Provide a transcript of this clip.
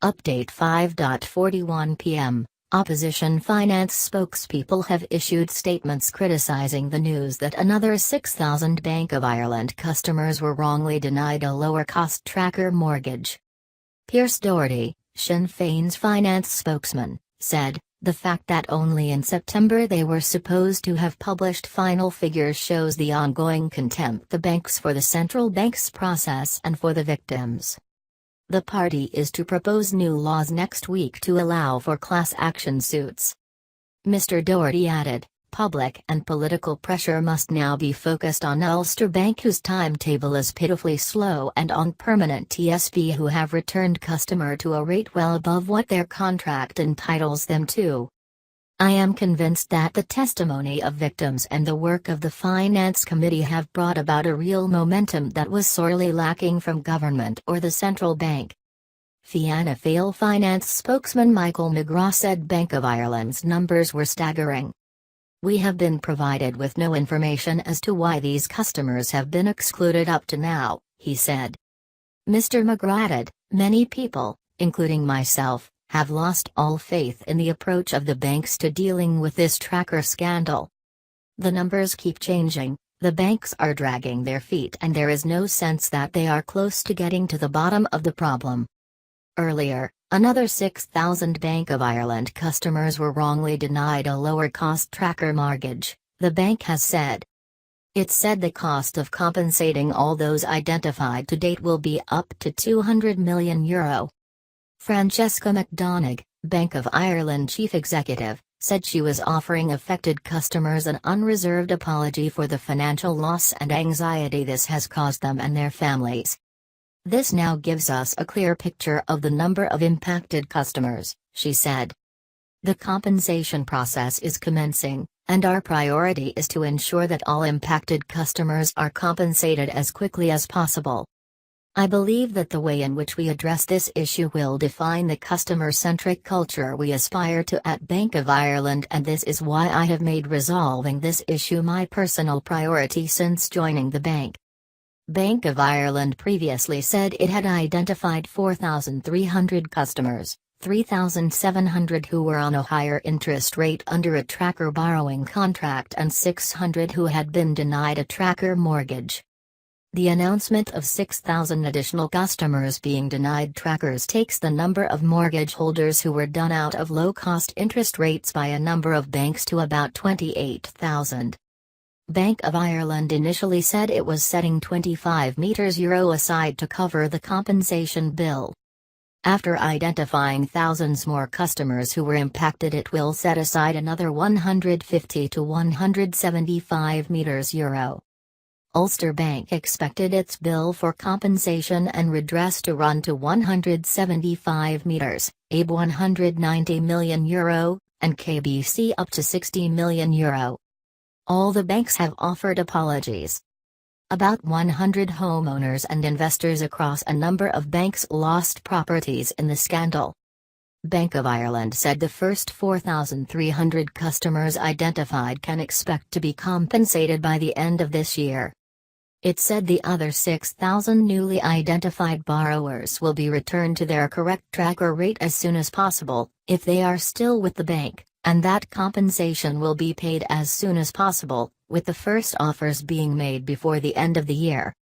Update 5:41 p.m. Opposition finance spokespeople have issued statements criticizing the news that another 6,000 Bank of Ireland customers were wrongly denied a lower-cost tracker mortgage. Pierce Doherty, Sinn Féin's finance spokesman, said, "The fact that only in September they were supposed to have published final figures shows the ongoing contempt the banks for the central bank's process and for the victims." The party is to propose new laws next week to allow for class action suits. Mr. Doherty added, "Public and political pressure must now be focused on Ulster Bank, whose timetable is pitifully slow, and on Permanent TSB, who have returned customer to a rate well above what their contract entitles them to. I am convinced that the testimony of victims and the work of the Finance Committee have brought about a real momentum that was sorely lacking from government or the central bank." Fianna Fáil finance spokesman Michael McGrath said Bank of Ireland's numbers were staggering. "We have been provided with no information as to why these customers have been excluded up to now," he said. Mr. McGrath added, "Many people, including myself, have lost all faith in the approach of the banks to dealing with this tracker scandal. The numbers keep changing, the banks are dragging their feet, and there is no sense that they are close to getting to the bottom of the problem." Earlier, another 6,000 Bank of Ireland customers were wrongly denied a lower-cost tracker mortgage, the bank has said. It said the cost of compensating all those identified to date will be up to €200 million. Francesca McDonagh, Bank of Ireland chief executive, said she was offering affected customers an unreserved apology for the financial loss and anxiety this has caused them and their families. "This now gives us a clear picture of the number of impacted customers," she said. "The compensation process is commencing, and our priority is to ensure that all impacted customers are compensated as quickly as possible. I believe that the way in which we address this issue will define the customer-centric culture we aspire to at Bank of Ireland, and this is why I have made resolving this issue my personal priority since joining the bank." Bank of Ireland previously said it had identified 4,300 customers, 3,700 who were on a higher interest rate under a tracker borrowing contract, and 600 who had been denied a tracker mortgage. The announcement of 6,000 additional customers being denied trackers takes the number of mortgage holders who were done out of low-cost interest rates by a number of banks to about 28,000. Bank of Ireland initially said it was setting €25 million aside to cover the compensation bill. After identifying thousands more customers who were impacted, it will set aside another €150 to €175 million. Ulster Bank expected its bill for compensation and redress to run to €175 million, AB €190 million, and KBC up to €60 million. All the banks have offered apologies. About 100 homeowners and investors across a number of banks lost properties in the scandal. Bank of Ireland said the first 4,300 customers identified can expect to be compensated by the end of this year. It said the other 6,000 newly identified borrowers will be returned to their correct tracker rate as soon as possible, if they are still with the bank, and that compensation will be paid as soon as possible, with the first offers being made before the end of the year.